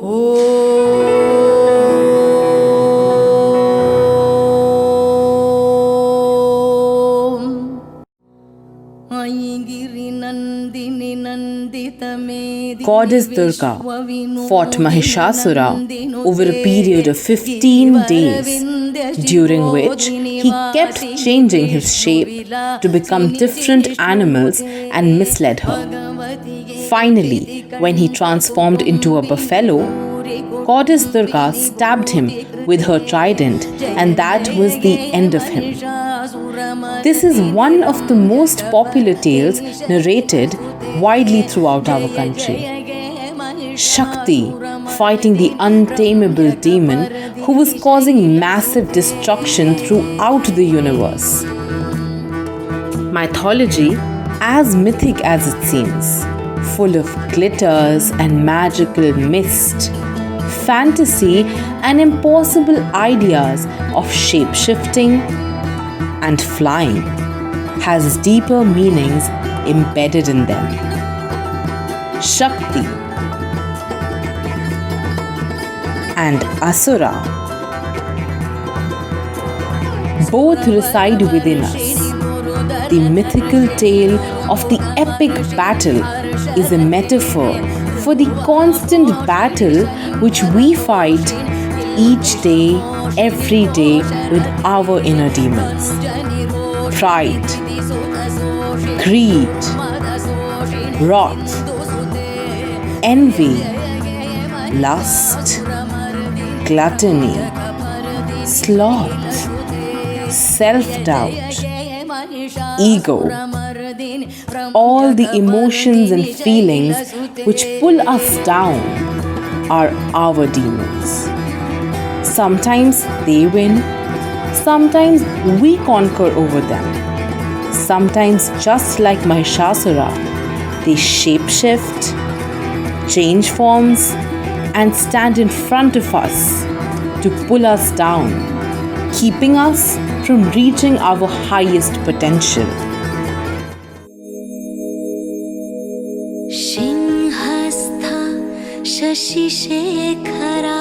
Goddess Durga fought Mahishasura over a period of 15 days, during which he kept changing his shape to become different animals and misled her. Finally, when he transformed into a buffalo, Goddess Durga stabbed him with her trident, and that was the end of him. This is one of the most popular tales narrated widely throughout our country. Shakti fighting the untamable demon who was causing massive destruction throughout the universe. Mythology, as mythic as it seems, full of glitters and magical mist, fantasy and impossible ideas of shape-shifting and flying, has deeper meanings embedded in them. Shakti and Asura both reside within us. The mythical tale of the epic battle is a metaphor for the constant battle which we fight each day, every day with our inner demons. Pride, greed, wrath, envy, lust, gluttony, sloth, self-doubt, ego, all the emotions and feelings which pull us down are our demons. Sometimes they win, sometimes we conquer over them. Sometimes, just like Mahishasura, they shapeshift, change forms, and stand in front of us to pull us down, keeping us from reaching our highest potential. Shinhastha Shashishekara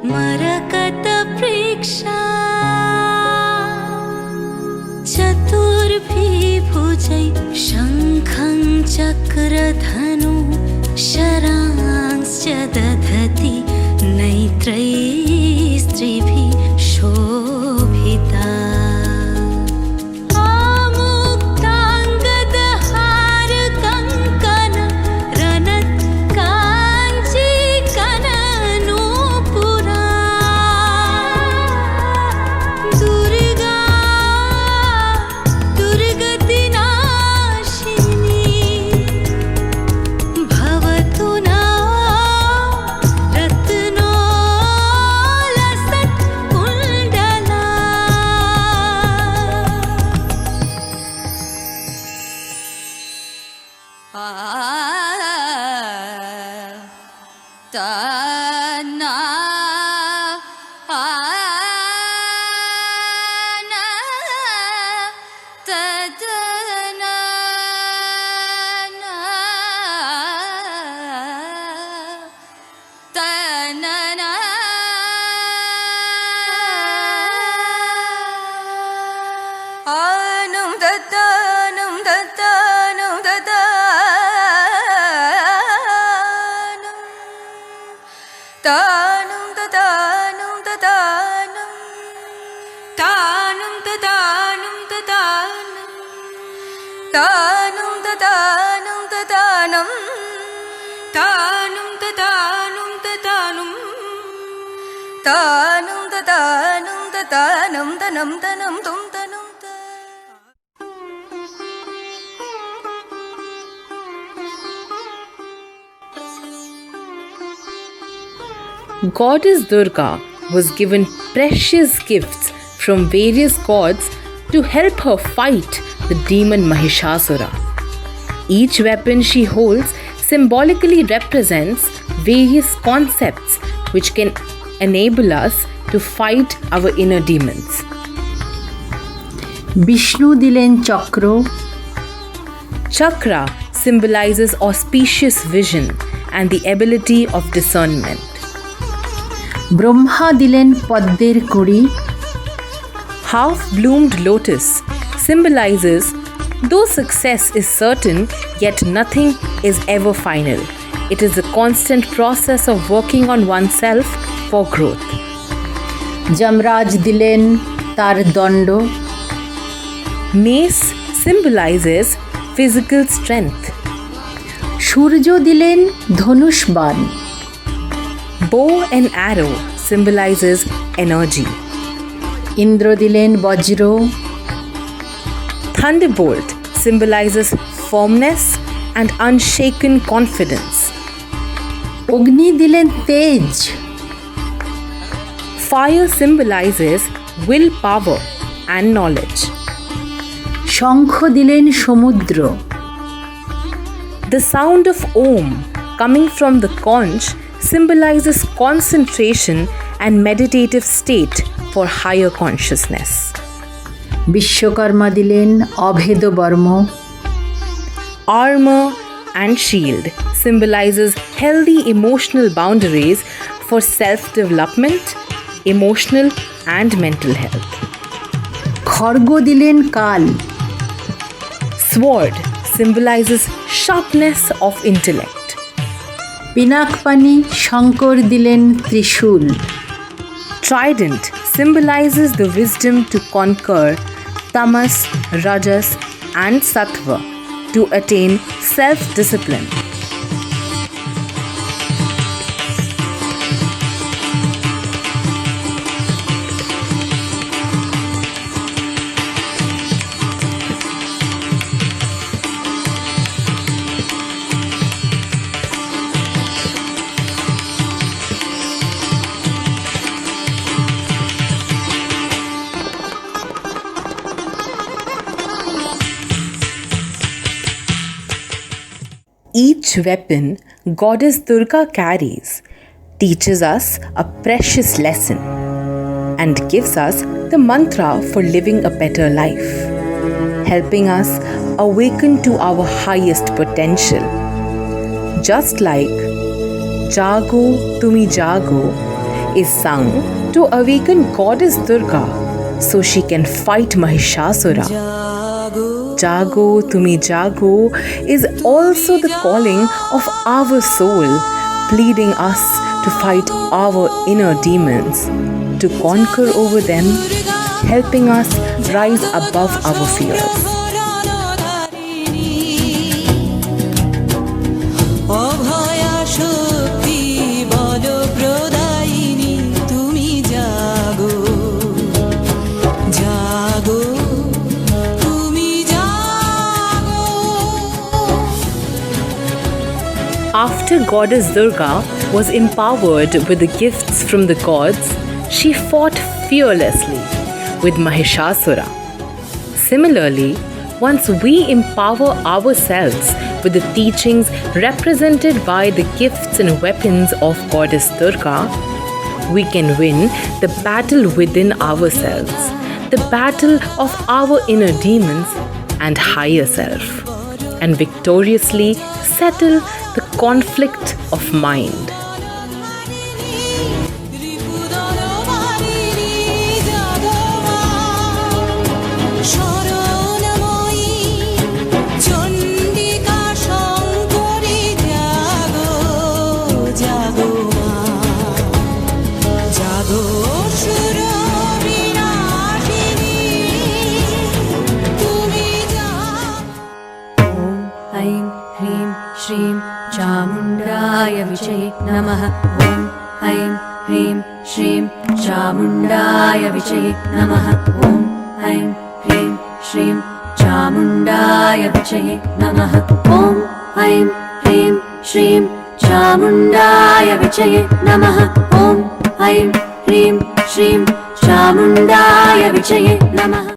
Marakata Priksha Chaturbhi Bhujai Shankham Chakradhanu Sharanscha Dadhati Naitrai Stribhi Shobhita Goddess Durga was given precious gifts from various gods to help her fight the demon Mahishasura. Each weapon she holds symbolically represents various concepts which can enable us to fight our inner demons. Vishnu dilen chakro. Chakra symbolizes auspicious vision and the ability of discernment. Brahma দিলেন পদ্মের কুঁড়ি, Half-bloomed lotus symbolizes, though success is certain, yet nothing is ever final. It is a constant process of working on oneself for growth. Yamraj দিলেন তার দণ্ড, Mace symbolizes physical strength. সূর্য দিলেন ধনুষ বাণ, Bow and arrow symbolizes energy. Indra দিলেন বজ্র, Thunderbolt symbolizes firmness and unshaken confidence. অগ্নি দিলেন তেজ, Fire symbolizes willpower and knowledge. শঙ্খ দিলেন সমুদ্র, The sound of Om coming from the conch symbolizes concentration and meditative state for higher consciousness. Vishwakarma দিলেন অভেদ বর্ম, Armor and shield symbolizes healthy emotional boundaries for self-development, emotional and mental health. খড়গ দিলেন কাল, Sword symbolizes sharpness of intellect. Pinakpani Shankar দিলেন ত্রিশূল, Trident symbolizes the wisdom to conquer tamas, rajas, and sattva to attain self-discipline. Each weapon Goddess Durga carries teaches us a precious lesson and gives us the mantra for living a better life, helping us awaken to our highest potential. Just like Jago Tumi Jago is sung to awaken Goddess Durga so she can fight Mahishasura. Jago Tumi Jago is also the calling of our soul, pleading us to fight our inner demons, to conquer over them, helping us rise above our fears. After Goddess Durga was empowered with the gifts from the gods, she fought fearlessly with Mahishasura. Similarly, once we empower ourselves with the teachings represented by the gifts and weapons of Goddess Durga, we can win the battle within ourselves, the battle of our inner demons and higher self, and victoriously settle the conflict of mind. चामुण्डाय विजये नमः। ॐ ऐं ह्रीं श्रीं चामुण्डाय विजये नमः। ॐ ऐं ह्रीं श्रीं चामुण्डाय विजये नमः। ॐ ऐं ह्रीं श्रीं चामुण्डाय विजये नमः। ॐ ऐं ह्रीं श्रीं चामुण्डाय विजये नमः।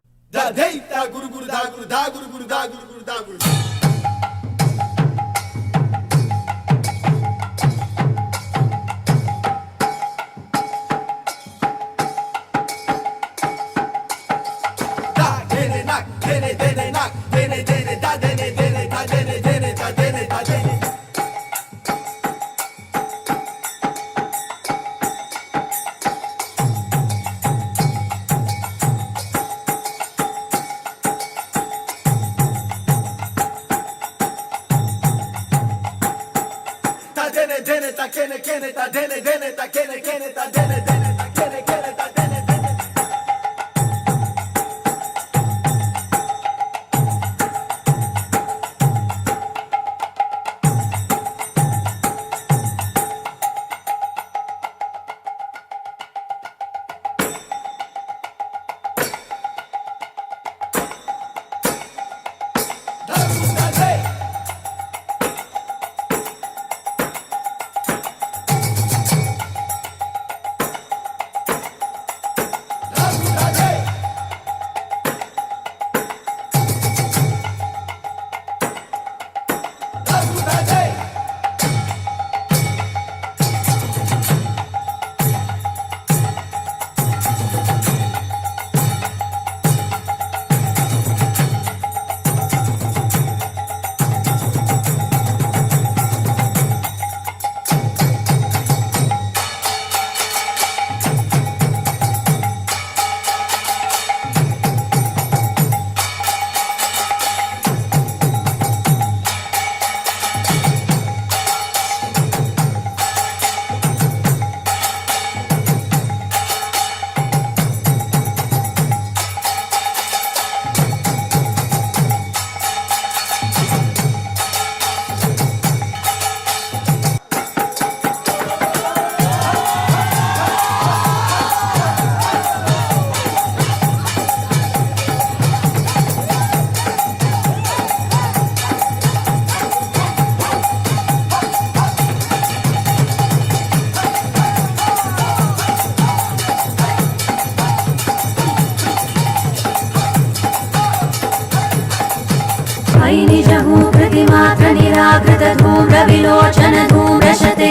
मयि निजहू प्रतिमात्र निराकृत धूम्र विलोचन धूम्रशते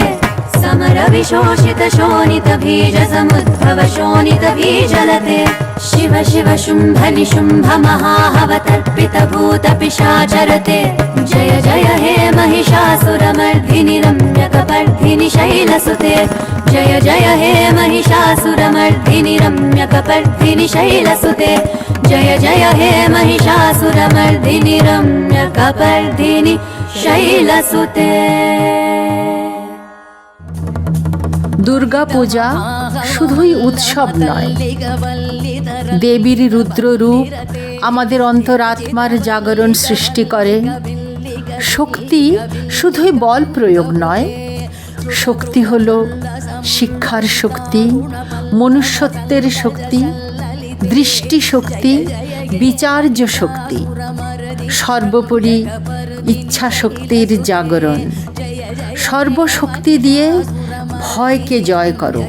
समर विशोषित शोणित बीज समुद्भव शोणित बीजलते शिव शिव शुम्भ निशुम्भ महाहवतर्पित भूत पिशाचरते जय जय हे महिषासुरमर्दिनि रम्यकपर्दिनि शैलसुते जय जय हे महिषासुरमर्दिनि रम्यकपर्दिनि शैलसुते जय जय हे महिषासुरमर्दिनि रम्यकपर्दिनि शैलसुते। দুর্গা পূজা শুধুই উৎসব নয়, দেবীর রুদ্র রূপ আমাদের অন্তরাত্মার জাগরণ সৃষ্টি করে। শক্তি শুধুই বল প্রয়োগ নয়, শক্তি হলো শিক্ষার শক্তি, মনুষ্যত্বের শক্তি, দৃষ্টি শক্তি, বিচার্য শক্তি, সর্বোপরি ইচ্ছা শক্তির জাগরণ। সর্বশক্তি দিয়ে ভয়কে জয় করো।